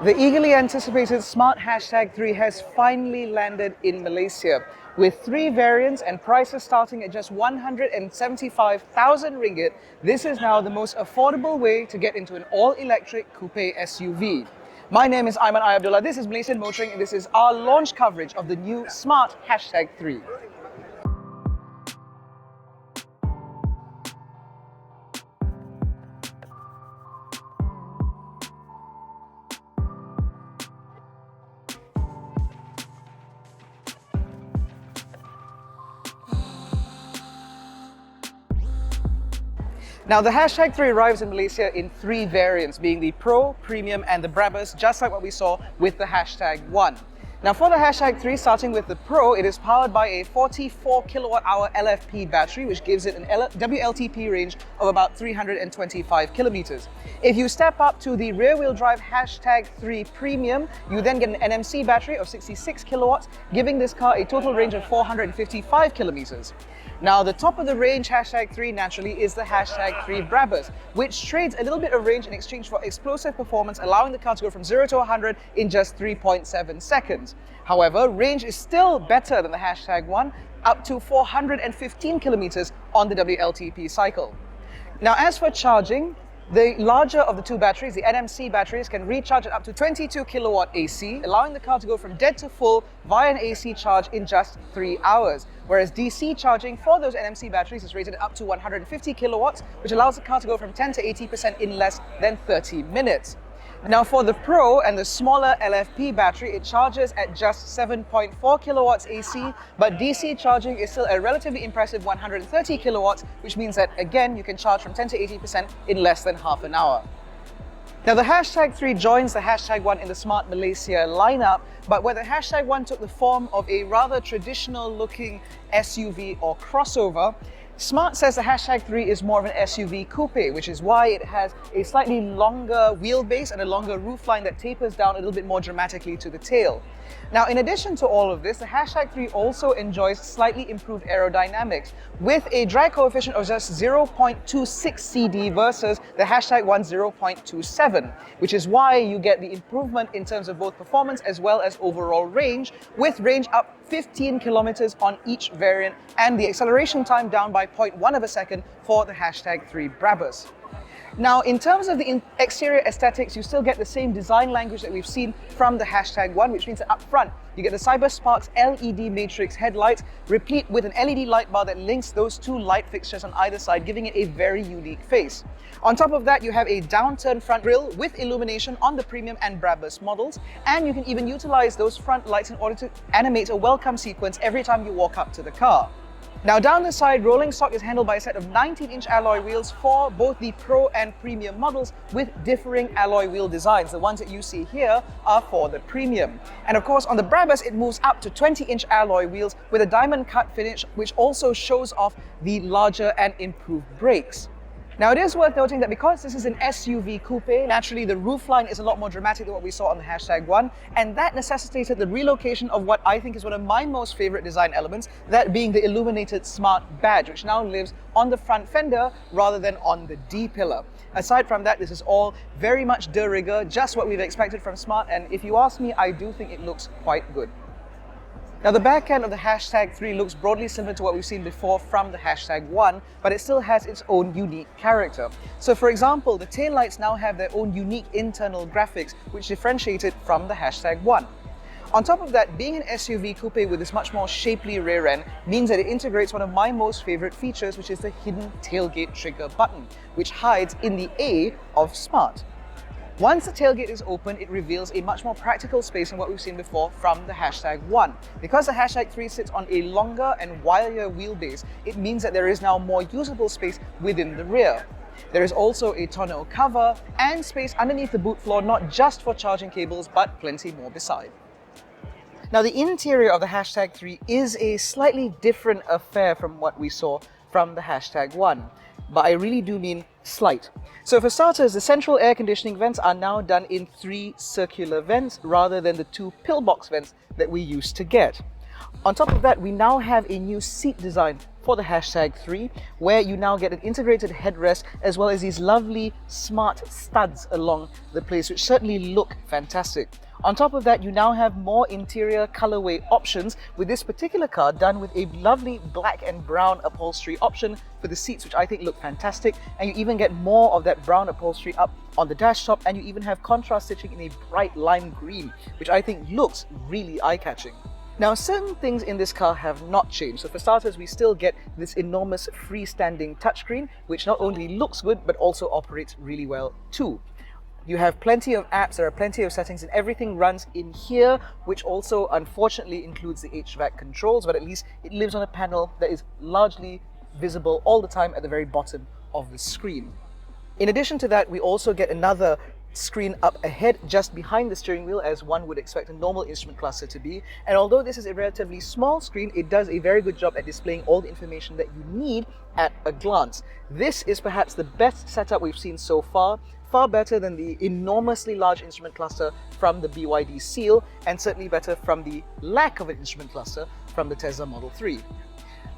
The eagerly anticipated Smart #3 has finally landed in Malaysia. With 3 variants and prices starting at just 175,000 ringgit, this is now the most affordable way to get into an all-electric coupe SUV. My name is AIMAN ABDULLAH, this is Malaysian Motoring, and this is our launch coverage of the new Smart #3. Now the #3 arrives in Malaysia in 3 variants, being the Pro, Premium and the BRABUS, just like what we saw with the #1. Now for the #3, starting with the Pro, it is powered by a 44 kilowatt-hour LFP battery, which gives it an WLTP range of about 325 kilometers. If you step up to the rear-wheel drive #3 Premium, you then get an NMC battery of 66 kilowatts, giving this car a total range of 455 kilometers. Now, the top of the range #3 naturally is the #3 BRABUS, which trades a little bit of range in exchange for explosive performance, allowing the car to go from 0 to 100 in just 3.7 seconds. However, range is still better than the #1, up to 415 kilometers on the WLTP cycle. Now, as for charging, the larger of the 2 batteries, the NMC batteries, can recharge at up to 22 kilowatt AC, allowing the car to go from dead to full via an AC charge in just 3 hours. Whereas DC charging for those NMC batteries is rated up to 150 kilowatts, which allows the car to go from 10 to 80% in less than 30 minutes. Now for the Pro and the smaller LFP battery, it charges at just 7.4 kilowatts AC, but DC charging is still a relatively impressive 130 kilowatts, which means that again, you can charge from 10 to 80% in less than half an hour. Now the #3 joins the #1 in the Smart Malaysia lineup, but where the #1 took the form of a rather traditional looking SUV or crossover, Smart says the #3 is more of an SUV coupe, which is why it has a slightly longer wheelbase and a longer roofline that tapers down a little bit more dramatically to the tail. Now, in addition to all of this, the #3 also enjoys slightly improved aerodynamics with a drag coefficient of just 0.26 CD versus the #1 0.27, which is why you get the improvement in terms of both performance as well as overall range, with range up 15 kilometers on each variant and the acceleration time down by 0.1 of a second for the #3 BRABUS. Now, in terms of the exterior aesthetics, you still get the same design language that we've seen from the #1, which means that up front, you get the CyberSparks LED matrix headlights, replete with an LED light bar that links those 2 light fixtures on either side, giving it a very unique face. On top of that, you have a downturn front grille with illumination on the Premium and BRABUS models, and you can even utilize those front lights in order to animate a welcome sequence every time you walk up to the car. Now down the side, rolling stock is handled by a set of 19-inch alloy wheels for both the Pro and Premium models with differing alloy wheel designs. The ones that you see here are for the Premium. And of course, on the BRABUS, it moves up to 20-inch alloy wheels with a diamond cut finish, which also shows off the larger and improved brakes. Now, it is worth noting that because this is an SUV coupe, naturally the roofline is a lot more dramatic than what we saw on the #1, and that necessitated the relocation of what I think is one of my most favorite design elements, that being the illuminated Smart badge, which now lives on the front fender rather than on the D-pillar. Aside from that, this is all very much de rigueur, just what we've expected from Smart, and if you ask me, I do think it looks quite good. Now, the back end of the #3 looks broadly similar to what we've seen before from the #1, but it still has its own unique character. So, for example, the taillights now have their own unique internal graphics, which differentiate it from the #1. On top of that, being an SUV coupe with this much more shapely rear end means that it integrates one of my most favorite features, which is the hidden tailgate trigger button, which hides in the A of Smart. Once the tailgate is open, it reveals a much more practical space than what we've seen before from the #1. Because the #3 sits on a longer and wider wheelbase, it means that there is now more usable space within the rear. There is also a tonneau cover and space underneath the boot floor, not just for charging cables, but plenty more beside. Now, the interior of the #3 is a slightly different affair from what we saw from the #1. But I really do mean slight. So for starters, the central air conditioning vents are now done in 3 circular vents rather than the 2 pillbox vents that we used to get. On top of that, we now have a new seat design for the hashtag 3, where you now get an integrated headrest as well as these lovely smart studs along the place, which certainly look fantastic. On top of that, you now have more interior colorway options with this particular car done with a lovely black and brown upholstery option for the seats, which I think look fantastic. And you even get more of that brown upholstery up on the dash top, and you even have contrast stitching in a bright lime green, which I think looks really eye-catching. Now, certain things in this car have not changed. So for starters, we still get this enormous freestanding touchscreen, which not only looks good, but also operates really well too. You have plenty of apps, there are plenty of settings, and everything runs in here, which also unfortunately includes the HVAC controls, but at least it lives on a panel that is largely visible all the time at the very bottom of the screen. In addition to that, we also get another screen up ahead just behind the steering wheel, as one would expect a normal instrument cluster to be. And although this is a relatively small screen, it does a very good job at displaying all the information that you need at a glance. This is perhaps the best setup we've seen so far better than the enormously large instrument cluster from the BYD Seal, and certainly better from the lack of an instrument cluster from the Tesla Model 3.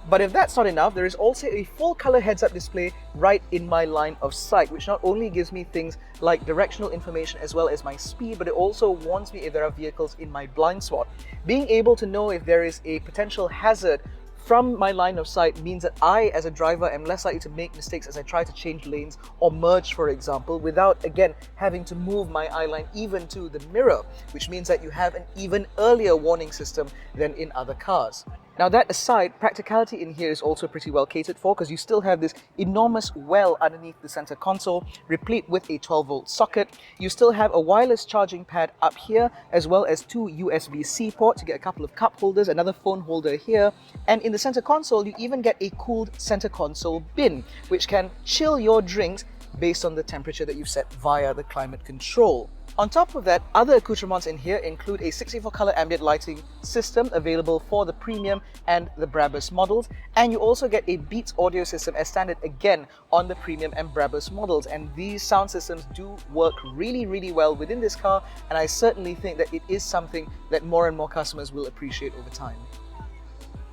But if that's not enough, there is also a full color heads-up display right in my line of sight, which not only gives me things like directional information as well as my speed, but it also warns me if there are vehicles in my blind spot. Being able to know if there is a potential hazard from my line of sight means that I, as a driver, am less likely to make mistakes as I try to change lanes or merge, for example, without, again, having to move my eye line even to the mirror, which means that you have an even earlier warning system than in other cars. Now, that aside, practicality in here is also pretty well catered for, because you still have this enormous well underneath the center console, replete with a 12-volt socket. You still have a wireless charging pad up here, as well as two USB-C ports. You get a couple of cup holders, another phone holder here, and in the center console, you even get a cooled center console bin, which can chill your drinks based on the temperature that you've set via the climate control. On top of that, other accoutrements in here include a 64-color ambient lighting system available for the premium and the BRABUS models, and you also get a Beats audio system as standard again on the premium and BRABUS models, and these sound systems do work really well within this car, and I certainly think that it is something that more and more customers will appreciate over time.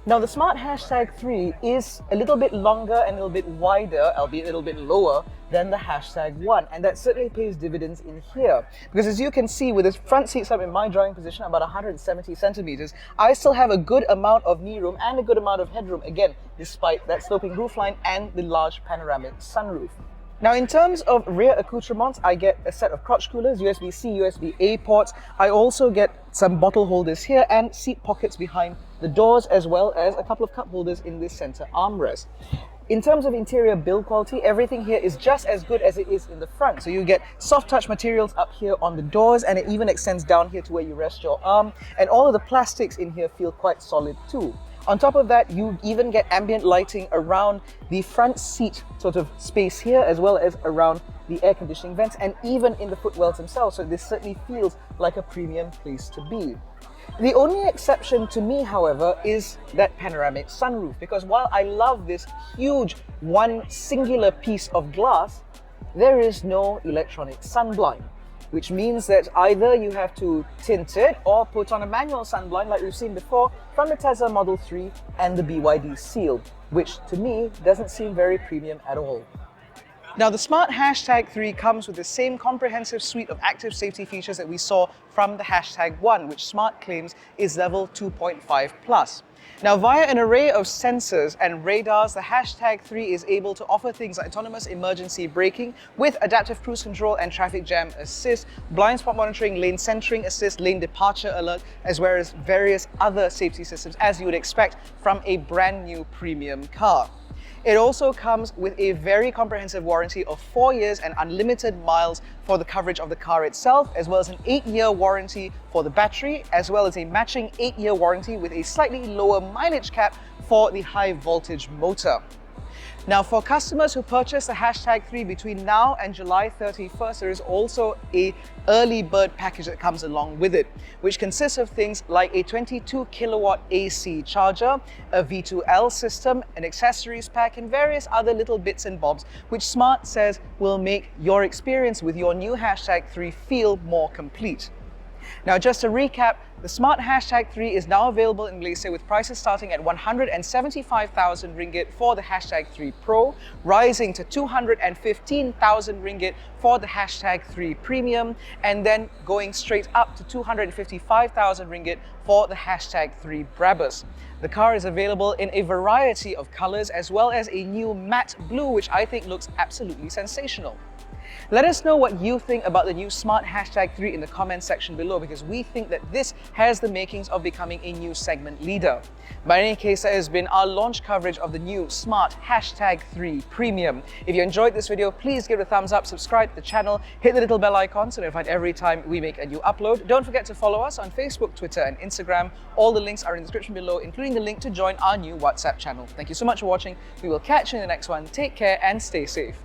Now, the smart hashtag 3 is a little bit longer and a little bit wider, albeit a little bit lower, than the hashtag 1, and that certainly pays dividends in here. Because as you can see, with the front seats up in my driving position, about 170 centimeters, I still have a good amount of knee room and a good amount of headroom, again, despite that sloping roofline and the large panoramic sunroof. Now, in terms of rear accoutrements, I get a set of crotch coolers, USB-C, USB-A ports. I also get some bottle holders here and seat pockets behind the doors, as well as a couple of cup holders in this center armrest. In terms of interior build quality, everything here is just as good as it is in the front. So you get soft touch materials up here on the doors, and it even extends down here to where you rest your arm. And all of the plastics in here feel quite solid too. On top of that, you even get ambient lighting around the front seat sort of space here, as well as around the air conditioning vents, and even in the footwells themselves. So this certainly feels like a premium place to be. The only exception to me, however, is that panoramic sunroof, because while I love this huge one singular piece of glass, there is no electronic sunblind, which means that either you have to tint it or put on a manual sunblind like we've seen before from the Tesla Model 3 and the BYD Seal, which to me doesn't seem very premium at all. Now, the smart hashtag 3 comes with the same comprehensive suite of active safety features that we saw from the hashtag 1, which Smart claims is level 2.5 plus. Now, via an array of sensors and radars, the hashtag 3 is able to offer things like autonomous emergency braking with adaptive cruise control and traffic jam assist, blind spot monitoring, lane centering assist, lane departure alert, as well as various other safety systems, as you would expect from a brand new premium car. It also comes with a very comprehensive warranty of 4 years and unlimited miles for the coverage of the car itself, as well as an 8-year warranty for the battery, as well as a matching 8-year warranty with a slightly lower mileage cap for the high voltage motor. Now, for customers who purchase the hashtag 3 between now and July 31st, there is also a early bird package that comes along with it, which consists of things like a 22 kilowatt AC charger, a V2L system, an accessories pack, and various other little bits and bobs, which Smart says will make your experience with your new hashtag 3 feel more complete. Now, just to recap, the smart hashtag 3 is now available in Malaysia with prices starting at 175,000 ringgit for the hashtag 3 Pro, rising to 215,000 ringgit for the hashtag 3 Premium, and then going straight up to 255,000 ringgit for the hashtag 3 BRABUS. The car is available in a variety of colors as well as a new matte blue, which I think looks absolutely sensational. Let us know what you think about the new smart hashtag 3 in the comment section below, because we think that this has the makings of becoming a new segment leader. But in any case, that has been our launch coverage of the new smart hashtag 3 Premium. If you enjoyed this video, please give it a thumbs up, subscribe to the channel, hit the little bell icon so notified every time we make a new upload. Don't forget to follow us on Facebook, Twitter and Instagram. All the links are in the description below, including the link to join our new WhatsApp channel. Thank you so much for watching. We will catch you in the next one. Take care and stay safe.